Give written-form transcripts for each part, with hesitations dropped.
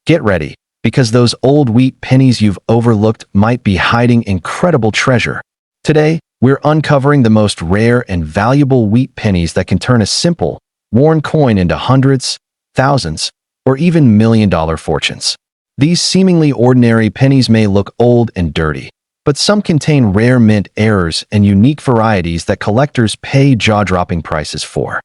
Get ready, because those old wheat pennies you've overlooked might be hiding incredible treasure. Today, we're uncovering the most rare and valuable wheat pennies that can turn a simple, worn coin into hundreds, thousands, or even million-dollar fortunes. These seemingly ordinary pennies may look old and dirty, but some contain rare mint errors and unique varieties that collectors pay jaw-dropping prices for.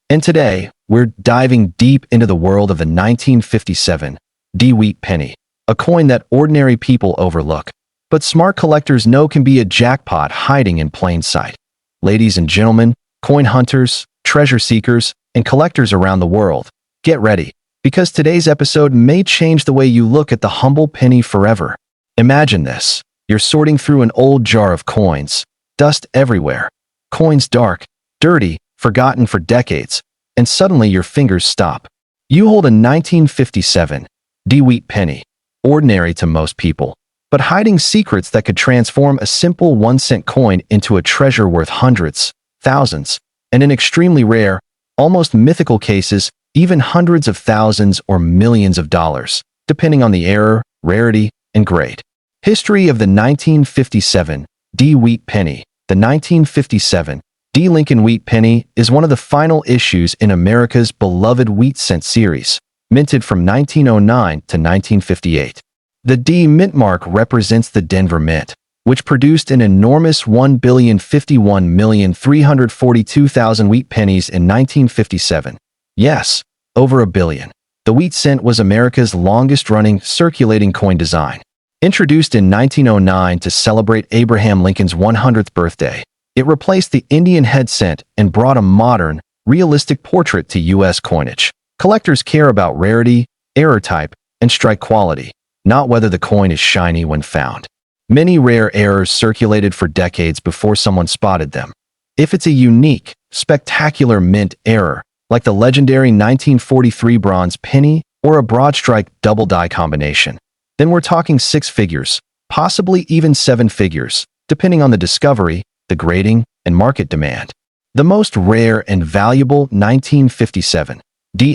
And today, we're diving deep into the world of the 1957 Wheat Penny, a coin that ordinary people overlook, but smart collectors know can be a jackpot hiding in plain sight. Ladies and gentlemen, coin hunters, treasure seekers, and collectors around the world, get ready, because today's episode may change the way you look at the humble penny forever. Imagine this. You're sorting through an old jar of coins, dust everywhere, coins dark, dirty, forgotten for decades, and suddenly your fingers stop. You hold a 1957 Wheat Penny, ordinary to most people, but hiding secrets that could transform a simple 1-cent coin into a treasure worth hundreds, thousands, and in extremely rare, almost mythical cases, even hundreds of thousands or millions of dollars, depending on the error, rarity, and grade. History of the 1957 Wheat Penny. The 1957 Lincoln Wheat Penny is one of the final issues in America's beloved wheat cent series, minted from 1909 to 1958. The D mint mark represents the Denver Mint, which produced an enormous 1,051,342,000 wheat pennies in 1957. Yes, over a billion. The wheat cent was America's longest-running circulating coin design. Introduced in 1909 to celebrate Abraham Lincoln's 100th birthday, it replaced the Indian head cent and brought a modern, realistic portrait to U.S. coinage. Collectors care about rarity, error type, and strike quality, not whether the coin is shiny when found. Many rare errors circulated for decades before someone spotted them. If it's a unique, spectacular mint error, like the legendary 1943 bronze penny or a broad strike double die combination, then we're talking 6 figures, possibly even 7 figures, depending on the discovery, the grading, and market demand. The most rare and valuable 1957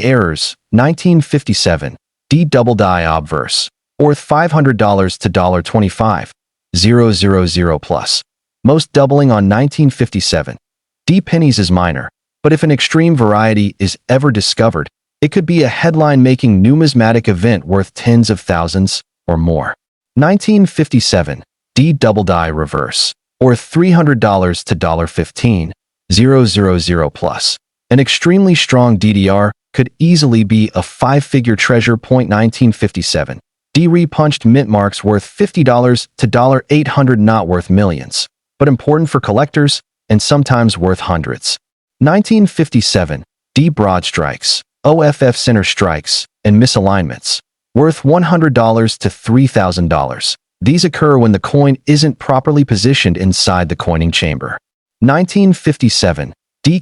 errors, 1957 double die obverse, worth $500 to $25,000 plus. Most doubling on 1957 pennies is minor, but if an extreme variety is ever discovered, it could be a headline-making numismatic event worth tens of thousands or more. 1957 double die reverse, worth $300 to $15,000 plus. An extremely strong DDR could easily be a 5-figure treasure. 1957 repunched mint marks worth $50 to $800, not worth millions, but important for collectors and sometimes worth hundreds. 1957 broad strikes, OFF center strikes, and misalignments, worth $100 to $3,000. These occur when the coin isn't properly positioned inside the coining chamber. 1957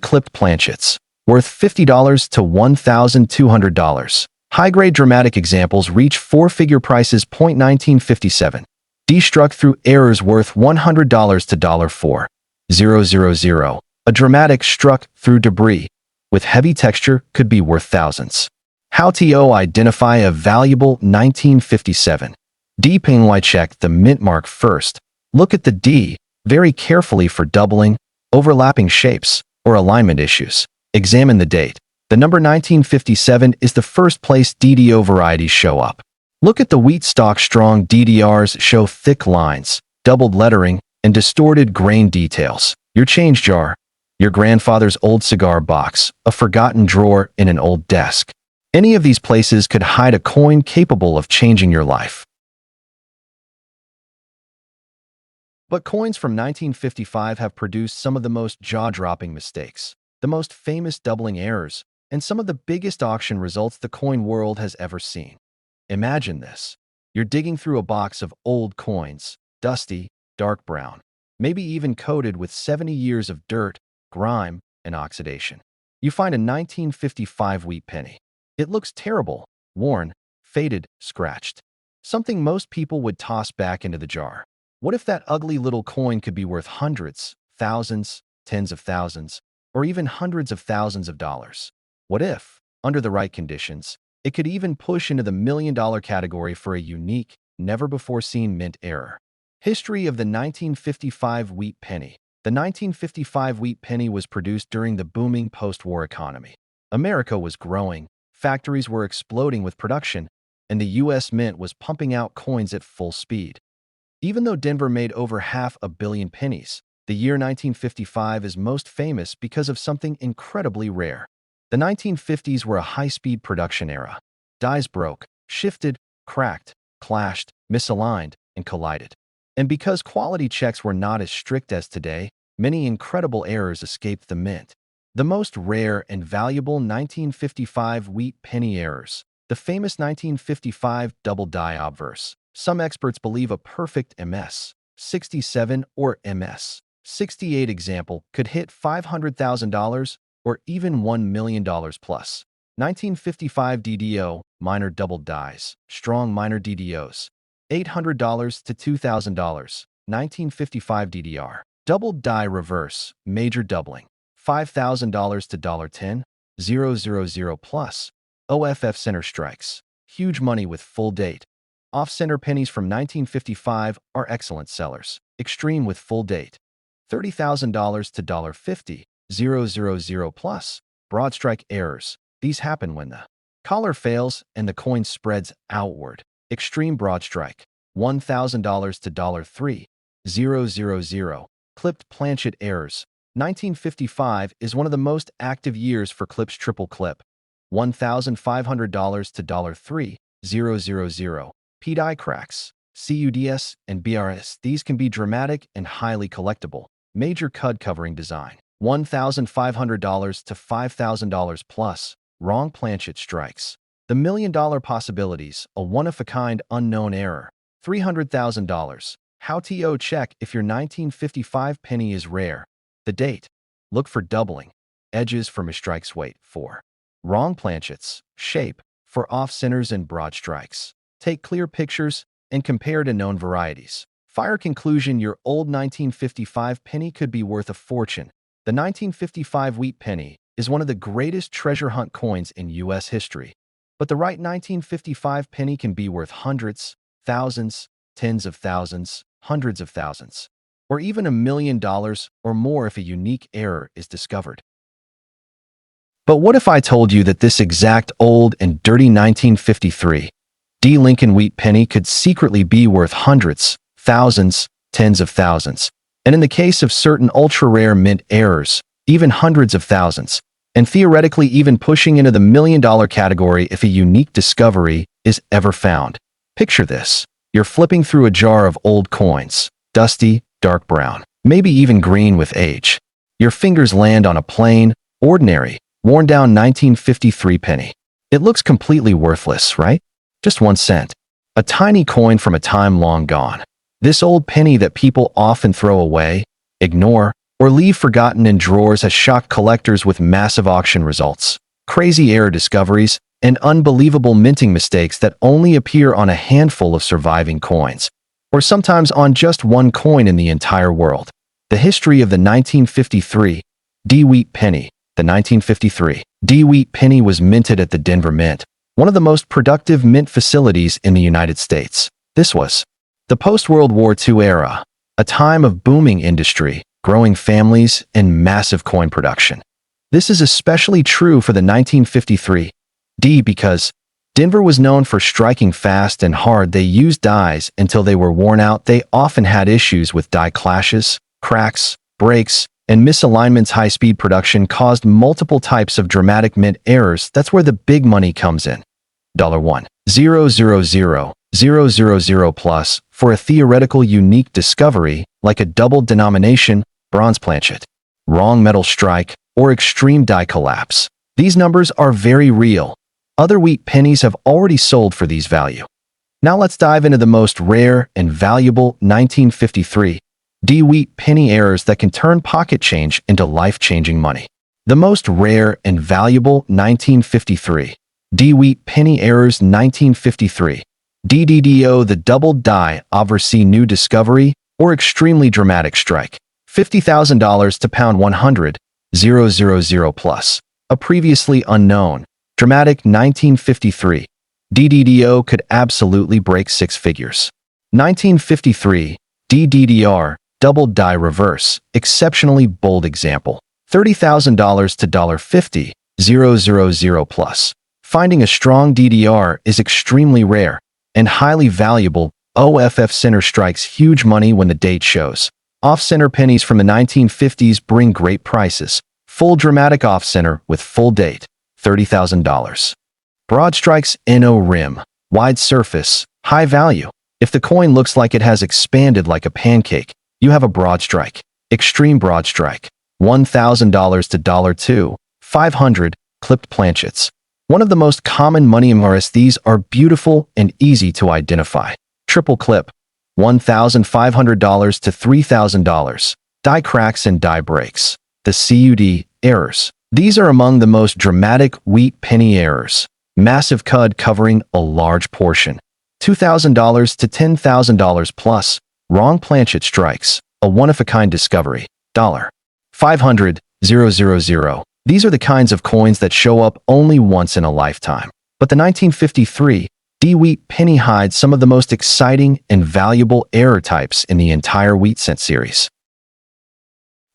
clipped planchets, worth $50 to $1,200. High-grade dramatic examples reach 4-figure prices. 1957 struck through errors worth $100 to $4,000. A dramatic struck through debris with heavy texture could be worth thousands. How to identify a valuable 1957 penny? Check the mint mark first. Look at the D very carefully for doubling, overlapping shapes, or alignment issues. Examine the date. The number 1957 is the first place DDO varieties show up. Look at the wheat stalk. Strong DDRs show thick lines, doubled lettering, and distorted grain details. Your change jar, your grandfather's old cigar box, a forgotten drawer in an old desk. Any of these places could hide a coin capable of changing your life. But coins from 1955 have produced some of the most jaw-dropping mistakes, the most famous doubling errors, and some of the biggest auction results the coin world has ever seen. Imagine this. You're digging through a box of old coins, dusty, dark brown, maybe even coated with 70 years of dirt, grime, and oxidation. You find a 1955 wheat penny. It looks terrible, worn, faded, scratched. Something most people would toss back into the jar. What if that ugly little coin could be worth hundreds, thousands, tens of thousands, or even hundreds of thousands of dollars? What if, under the right conditions, It could even push into the million-dollar category for a unique, never-before-seen mint error. History of the 1955 Wheat Penny. The 1955 Wheat Penny was produced during the booming post-war economy. America was growing, factories were exploding with production, and the U.S. Mint was pumping out coins at full speed. Even though Denver made over 500 million pennies, the year 1955 is most famous because of something incredibly rare. The 1950s were a high-speed production era. Dies broke, shifted, cracked, clashed, misaligned, and collided. And because quality checks were not as strict as today, many incredible errors escaped the mint. The most rare and valuable 1955 Wheat Penny errors. The famous 1955 double die obverse. Some experts believe a perfect MS-67 or MS-68 example could hit $500,000 or even $1 million plus. 1955 DDO, minor double dies, strong minor DDOs. $800 to $2,000. 1955 DDR. Double die reverse, major doubling. $5,000 to $10,000 plus. OFF center strikes. Huge money with full date. Off-center pennies from 1955 are excellent sellers. Extreme with full date. $30,000 to $50,000 plus. Broad strike errors. These happen when the collar fails and the coin spreads outward. Extreme broad strike. $1,000 to $3,000. Clipped planchet errors. 1955 is one of the most active years for clips triple clip. $1,500 to $3,000. P-die cracks. CUDS and BRS. These can be dramatic and highly collectible. Major cud covering design. $1,500 to $5,000 plus. Wrong planchet strikes. The million-dollar possibilities, a one-of-a-kind unknown error. $300,000. How to check if your 1955 penny is rare. The date. Look for doubling. Edges for misstrikes. Wait for wrong planchets. Shape for off-centers and broad strikes. Take clear pictures and compare to known varieties. Fire conclusion. Your old 1955 penny could be worth a fortune. The 1955 Wheat Penny is one of the greatest treasure hunt coins in U.S. history. But the right 1955 penny can be worth hundreds, thousands, tens of thousands, hundreds of thousands, or even $1 million or more if a unique error is discovered. But what if I told you that this exact old and dirty 1953 D. Lincoln Wheat Penny could secretly be worth hundreds, thousands, tens of thousands, and in the case of certain ultra-rare mint errors, even hundreds of thousands, and theoretically even pushing into the million-dollar category if a unique discovery is ever found? Picture this. You're flipping through a jar of old coins, dusty, dark brown, maybe even green with age. Your fingers land on a plain, ordinary, worn-down 1953 penny. It looks completely worthless, right? Just 1 cent. A tiny coin from a time long gone. This old penny that people often throw away, ignore, or leave forgotten in drawers has shocked collectors with massive auction results, crazy error discoveries, and unbelievable minting mistakes that only appear on a handful of surviving coins, or sometimes on just one coin in the entire world. The history of the 1953 D. Wheat Penny. The 1953 D. Wheat Penny was minted at the Denver Mint, one of the most productive mint facilities in the United States. This was the post-World War II era, a time of booming industry, growing families, and massive coin production. This is especially true for the 1953 D because Denver was known for striking fast and hard. They used dies until they were worn out. They often had issues with die clashes, cracks, breaks, and misalignments. High-speed production caused multiple types of dramatic mint errors. That's where the big money comes in. $1,000,000 plus for a theoretical unique discovery like a double denomination, bronze planchet, wrong metal strike, or extreme die collapse. These numbers are very real. Other wheat pennies have already sold for these value. Now let's dive into the most rare and valuable 1953 D. Wheat Penny errors that can turn pocket change into life-changing money. The most rare and valuable 1953 D. Wheat Penny errors. 1953 DDDO. The double die obverse new discovery or extremely dramatic strike. $50,000 to £100,000 plus. A previously unknown Dramatic 1953. DDDO could absolutely break six figures. 1953. DDDR, double die reverse, exceptionally bold example. $30,000 to $50,000 plus. Finding a strong DDR is extremely rare and highly valuable. OFF center strikes huge money when the date shows. Off-center pennies from the 1950s bring great prices. Full dramatic off-center with full date, $30,000. Broad strikes NO rim, wide surface, high value. If the coin looks like it has expanded like a pancake, you have a broad strike. Extreme broad strike, $1,000 to $2,500, clipped planchets. One of the most common money MRS. These are beautiful and easy to identify. Triple clip, $1,500 to $3,000. Die cracks and die breaks. The CUD errors. These are among the most dramatic wheat penny errors. Massive cud covering a large portion. $2,000 to $10,000 plus. Wrong planchet strikes. A one-of-a-kind discovery. $500,000. These are the kinds of coins that show up only once in a lifetime. But the 1953 D wheat penny hides some of the most exciting and valuable error types in the entire wheat cent series.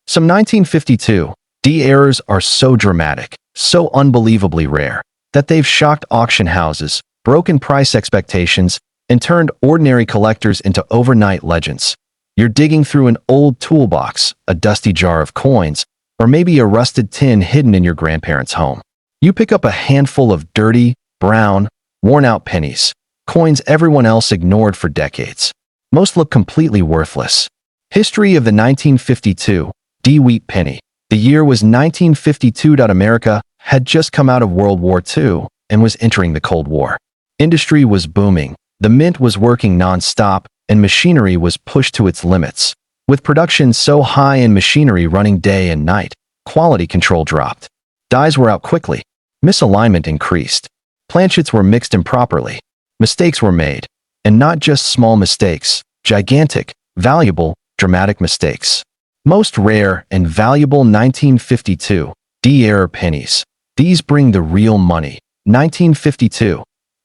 Some 1952 D errors are so dramatic, so unbelievably rare, that they've shocked auction houses, broken price expectations, and turned ordinary collectors into overnight legends. You're digging through an old toolbox, a dusty jar of coins, or maybe a rusted tin hidden in your grandparents' home. You pick up a handful of dirty, brown, worn-out pennies, coins everyone else ignored for decades. Most look completely worthless. History of the 1952 D wheat penny. The year was 1952. America had just come out of World War II and was entering the Cold War. Industry was booming, the mint was working non-stop, and machinery was pushed to its limits. With production so high and machinery running day and night, quality control dropped. Dies were out quickly. Misalignment increased. Planchets were mixed improperly. Mistakes were made. And not just small mistakes, gigantic, valuable, dramatic mistakes. Most rare and valuable 1952 D error pennies. These bring the real money. 1952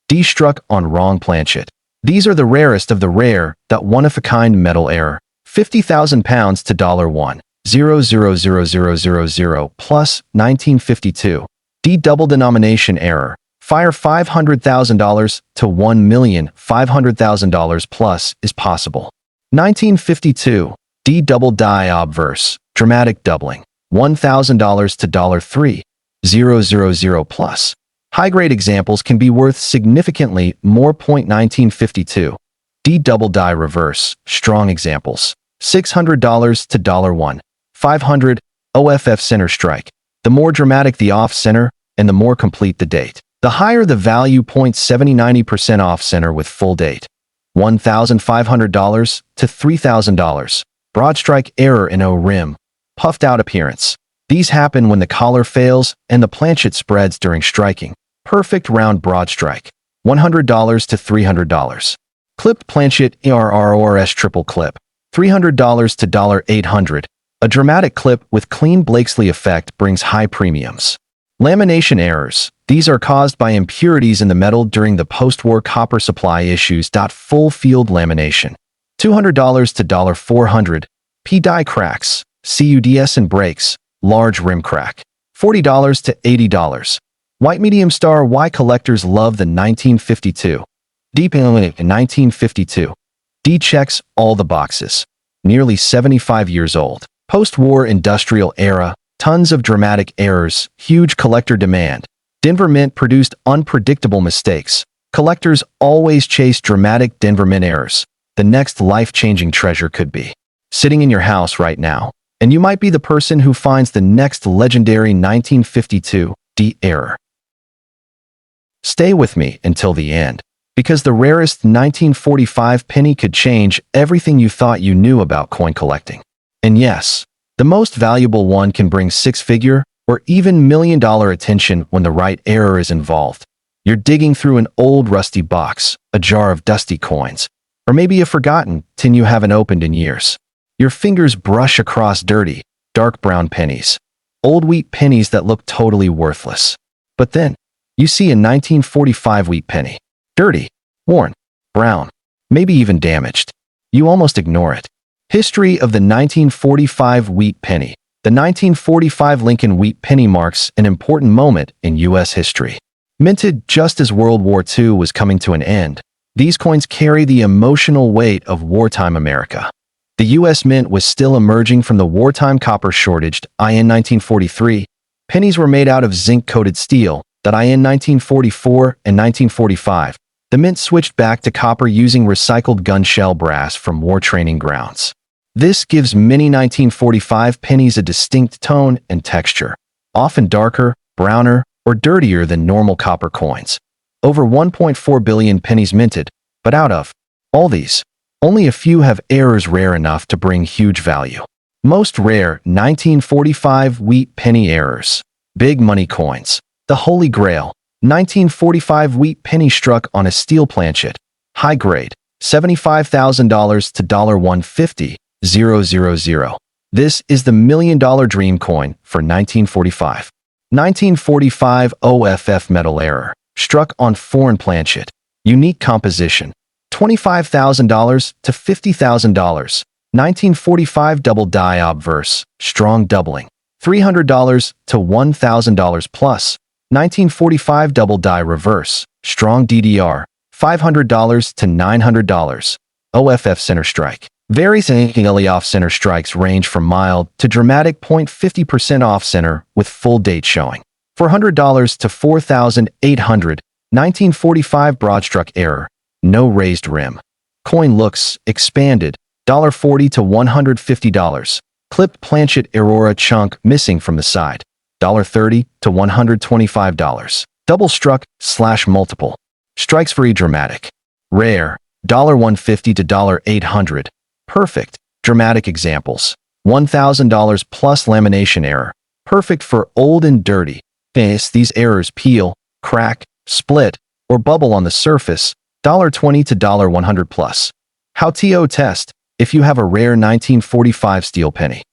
D struck on wrong planchet. These are the rarest of the rare, that one-of-a-kind metal error. £50,000 to $1,000,000 plus 1952 D double denomination error. Fire $500,000 to $1,500,000 plus is possible. 1952 D double die obverse, dramatic doubling, $1,000 to $3,000 plus. High-grade examples can be worth significantly more. 1952 D double die reverse, strong examples, $600 to $1,500, OFF center strike. The more dramatic the off-center, and the more complete the date, the higher the value. 70-90% off-center with full date, $1,500 to $3,000. Broad strike error in O rim, puffed out appearance. These happen when the collar fails and the planchet spreads during striking. Perfect round broad strike, $100 to $300. Clipped planchet ERRORS triple clip, $300 to $800. A dramatic clip with clean Blakesley effect brings high premiums. Lamination errors. These are caused by impurities in the metal during the post-war copper supply issues. Full field lamination, $200 to $400. P die cracks, CUDS and breaks, large rim crack, $40 to $80. White medium star. Why collectors love the 1952 D penny in 1952. D checks all the boxes. Nearly 75 years old. Post-war industrial era. Tons of dramatic errors, huge collector demand. Denver Mint produced unpredictable mistakes. Collectors always chase dramatic Denver Mint errors. The next life-changing treasure could be sitting in your house right now, and you might be the person who finds the next legendary 1952 D error. Stay with me until the end, because the rarest 1945 penny could change everything you thought you knew about coin collecting. And yes, the most valuable one can bring six-figure or even million-dollar attention when the right error is involved. You're digging through an old rusty box, a jar of dusty coins, or maybe a forgotten tin you haven't opened in years. Your fingers brush across dirty, dark brown pennies, old wheat pennies that look totally worthless. But then, You see a 1945 wheat penny. Dirty, worn, brown, maybe even damaged. You almost ignore it. History of the 1945 wheat penny. The 1945 Lincoln wheat penny marks an important moment in U.S. history. Minted just as World War II was coming to an end, these coins carry the emotional weight of wartime America. The U.S. Mint was still emerging from the wartime copper shortage. In 1943, pennies were made out of zinc-coated steel. In 1944 and 1945, the Mint switched back to copper using recycled gun shell brass from war training grounds. This gives many 1945 pennies a distinct tone and texture, often darker, browner, or dirtier than normal copper coins. Over 1.4 billion pennies minted, but out of all these, only a few have errors rare enough to bring huge value. Most rare 1945 wheat penny errors. Big money coins. The Holy Grail. 1945 wheat penny struck on a steel planchet. High grade. $75,000 to $150,000. This is the $1 million dream coin for 1945. 1945 OFF metal error. Struck on foreign planchet. Unique composition. $25,000 to $50,000. 1945 double die obverse. Strong doubling. $300 to $1,000 plus. 1945 double die reverse. Strong DDR. $500 to $900. OFF center strike. Varies significantly off-center strikes range from mild to dramatic 0.50% off-center with full date showing. $400 to $4,800. 1945 broadstruck error. No raised rim. Coin looks expanded. $40 to $150. Clipped planchet Aurora chunk missing from the side. $30 to $125. Double struck / multiple. Strikes very dramatic. Rare. $150 to $800. Perfect. Dramatic examples. $1,000 plus lamination error. Perfect for old and dirty. These errors peel, crack, split, or bubble on the surface. $20 to $100 plus. How to test if you have a rare 1945 steel penny.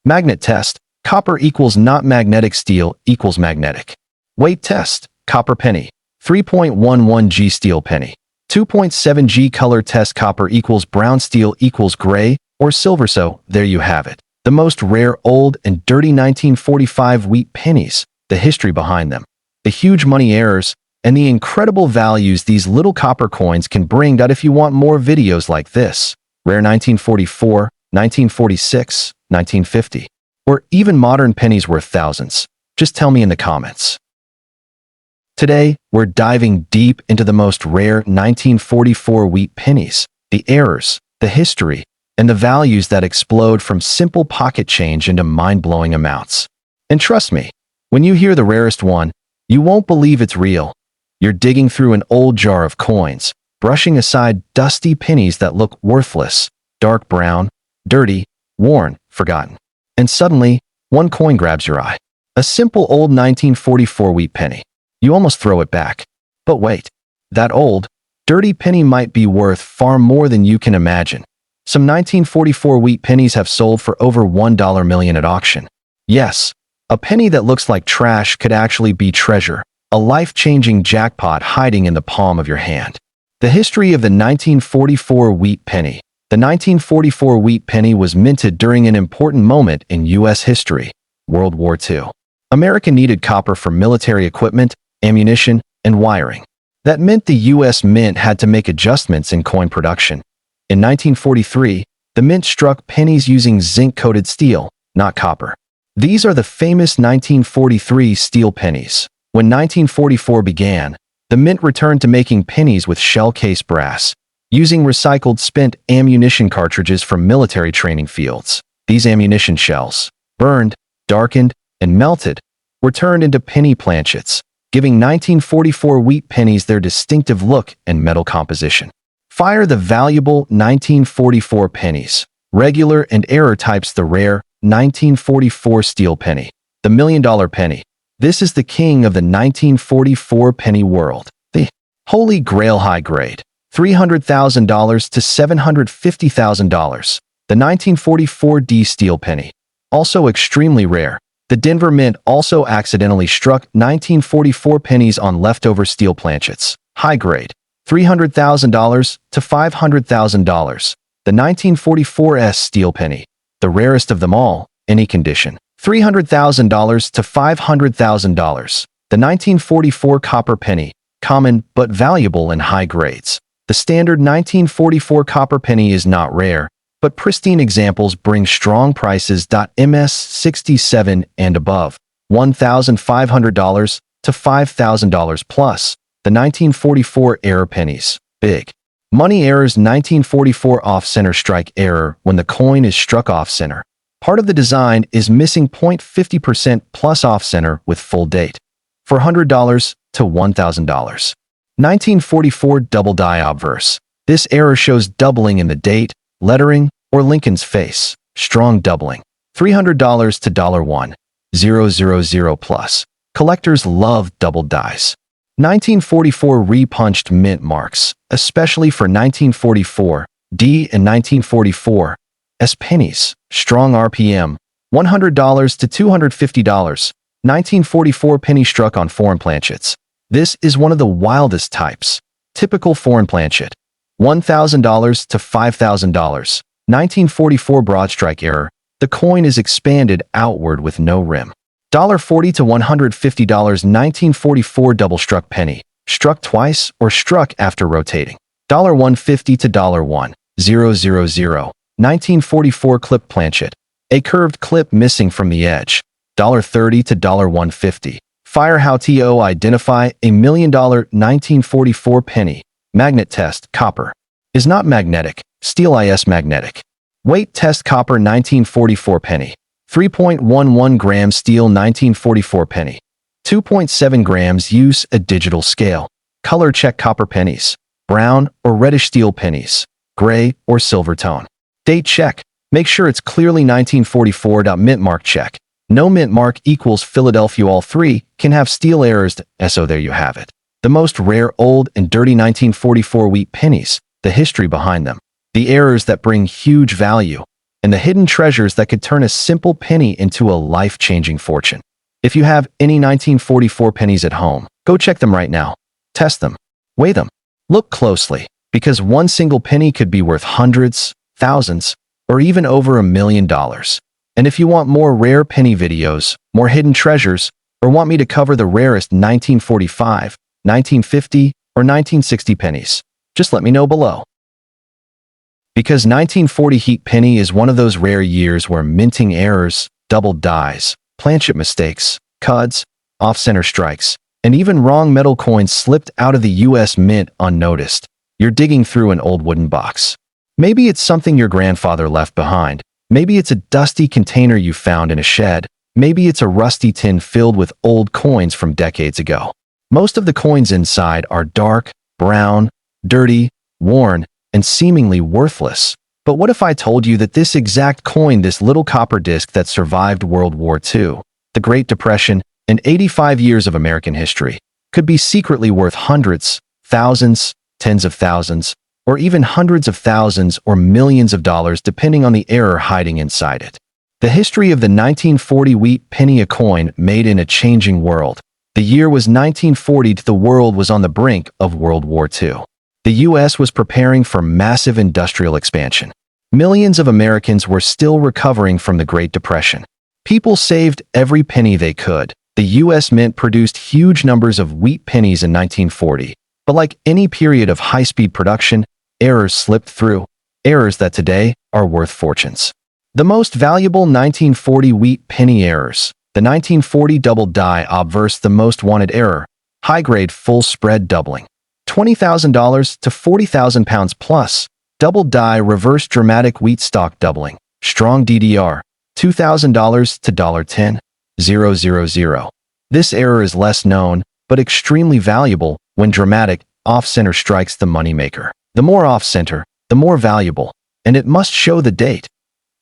Magnet test. Copper equals not magnetic, steel equals magnetic. Weight test. Copper penny. 3.11 G steel penny. 2.7 G color test. Copper equals brown, steel equals gray or silver. So there you have it. The most rare, old, and dirty 1945 wheat pennies, the history behind them, the huge money errors, and the incredible values these little copper coins can bring. If you want more videos like this, rare 1944, 1946, 1950, or even modern pennies worth thousands, just tell me in the comments. Today, we're diving deep into the most rare 1944 wheat pennies, the errors, the history, and the values that explode from simple pocket change into mind-blowing amounts. And trust me, when you hear the rarest one, you won't believe it's real. You're digging through an old jar of coins, brushing aside dusty pennies that look worthless, dark brown, dirty, worn, forgotten. And suddenly, one coin grabs your eye. A simple old 1944 wheat penny. You almost throw it back. But wait, that old, dirty penny might be worth far more than you can imagine. Some 1944 wheat pennies have sold for over $1 million at auction. Yes, a penny that looks like trash could actually be treasure, a life-changing jackpot hiding in the palm of your hand. The history of the 1944 wheat penny. The 1944 wheat penny was minted during an important moment in U.S. history, World War II. America needed copper for military equipment, ammunition, and wiring. That meant the U.S. Mint had to make adjustments in coin production. In 1943, the Mint struck pennies using zinc-coated steel, not copper. These are the famous 1943 steel pennies. When 1944 began, the Mint returned to making pennies with shell-case brass, using recycled spent ammunition cartridges from military training fields. These ammunition shells, burned, darkened, and melted, were turned into penny planchets, giving 1944 wheat pennies their distinctive look and metal composition. Fire the valuable 1944 pennies. Regular and error types. The rare 1944 steel penny. The $1 million penny. This is the king of the 1944 penny world. The Holy Grail. High grade. $300,000 to $750,000. The 1944 D steel penny. Also extremely rare. The Denver Mint also accidentally struck 1944 pennies on leftover steel planchets. High grade, $300,000 to $500,000. The 1944 steel penny, the rarest of them all, any condition. $300,000 to $500,000. The 1944 copper penny, common but valuable in high grades. The standard 1944 copper penny is not rare, but pristine examples bring strong prices. MS 67 and above, $1,500 to $5,000 plus. The 1944 error pennies, big. Money errors. 1944 off-center strike error when the coin is struck off-center. Part of the design is missing 0.50% plus off-center with full date. $400 to $1,000. 1944 double die obverse. This error shows doubling in the date, lettering, or Lincoln's face. Strong doubling. $300 to $1,000 plus. Collectors love double dies. 1944 re-punched mint marks, especially for 1944 D and 1944 S pennies. Strong RPM. $100 to $250. 1944 penny struck on foreign planchets. This is one of the wildest types. Typical foreign planchet. $1,000 to $5,000. 1944 broad strike error. The coin is expanded outward with no rim. $40 to $150. 1944 double struck penny. Struck twice or struck after rotating. $150 to $1,000. 1944 clip planchet. A curved clip missing from the edge. $30 to $150. Fire how to identify a $1 million 1944 penny. Magnet test, copper. Is not magnetic. Steel is magnetic. Weight test, copper 1944 penny. 3.11 grams steel 1944 penny. 2.7 grams use a digital scale. Color check, copper pennies. Brown or reddish steel pennies. Gray or silver tone. Date check. Make sure it's clearly 1944. Mint mark check. No mint mark equals Philadelphia. All three can have steel errors. So there you have it. The most rare, old, and dirty 1944 wheat pennies. The history behind them. The errors that bring huge value. And the hidden treasures that could turn a simple penny into a life-changing fortune. If you have any 1944 pennies at home, go check them right now. Test them. Weigh them. Look closely, because one single penny could be worth hundreds, thousands, or even over $1 million. And if you want more rare penny videos, more hidden treasures, or want me to cover the rarest 1945, 1950, or 1960 pennies, just let me know below. Because 1940 Wheat Penny is one of those rare years where minting errors, double dies, planchet mistakes, cuds, off-center strikes, and even wrong metal coins slipped out of the US Mint unnoticed. You're digging through an old wooden box. Maybe it's something your grandfather left behind. Maybe it's a dusty container you found in a shed. Maybe it's a rusty tin filled with old coins from decades ago. Most of the coins inside are dark, brown, dirty, worn, and seemingly worthless. But what if I told you that this exact coin, this little copper disc that survived World War II, the Great Depression, and 85 years of American history, could be secretly worth hundreds, thousands, tens of thousands, or even hundreds of thousands or millions of dollars depending on the error hiding inside it. The history of the 1940 Wheat Penny, a coin made in a changing world. The year was 1940. The world was on the brink of World War II. The U.S. was preparing for massive industrial expansion. Millions of Americans were still recovering from the Great Depression. People saved every penny they could. The U.S. Mint produced huge numbers of wheat pennies in 1940. But like any period of high-speed production, errors slipped through, errors that today are worth fortunes. The most valuable 1940 wheat penny errors. The 1940 double die obverse, the most wanted error. High-grade full spread doubling. $20,000 to £40,000 plus. Double die reverse dramatic wheat stock doubling. Strong DDR. $2,000 to $10,000. This error is less known, but extremely valuable when dramatic, off-center strikes the moneymaker. The more off-center, the more valuable, and it must show the date.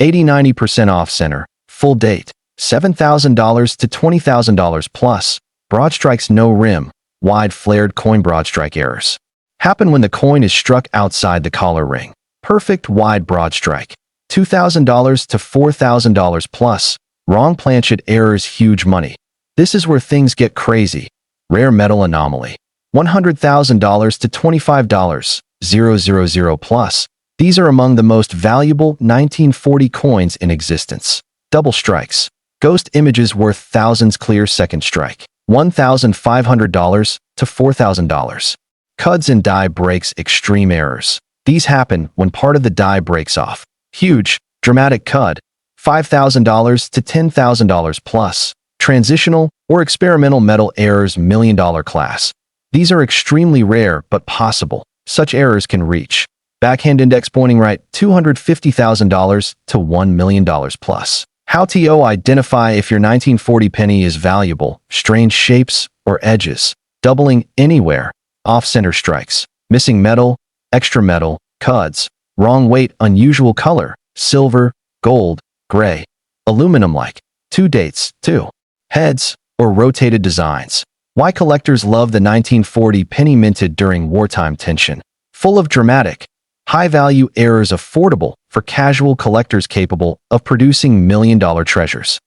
80–90% off-center, full date. $7,000 to $20,000 plus. Broad strikes no rim. Wide flared coin broad strike errors. Happen when the coin is struck outside the collar ring. Perfect wide broad strike. $2,000 to $4,000 plus. Wrong planchet errors, huge money. This is where things get crazy. Rare metal anomaly. $100,000 to $25,000 plus. These are among the most valuable 1940 coins in existence. Double strikes. Ghost images worth thousands, clear second strike. $1,500 to $4,000. Cuds and die breaks, extreme errors. These happen when part of the die breaks off. Huge, dramatic cud. $5,000 to $10,000 plus. Transitional or experimental metal errors, $1 million class. These are extremely rare but possible. Such errors can reach backhand index pointing right, $250,000 to $1 million plus. How to identify if your 1940 penny is valuable. Strange shapes or edges. Doubling anywhere. Off-center strikes. Missing metal. Extra metal. Cuds. Wrong weight. Unusual color. Silver. Gold. Gray. Aluminum-like. 2 dates. 2 heads or rotated designs. Why collectors love the 1940 penny minted during wartime tension. Full of dramatic, high-value errors, affordable for casual collectors capable of producing million-dollar treasures.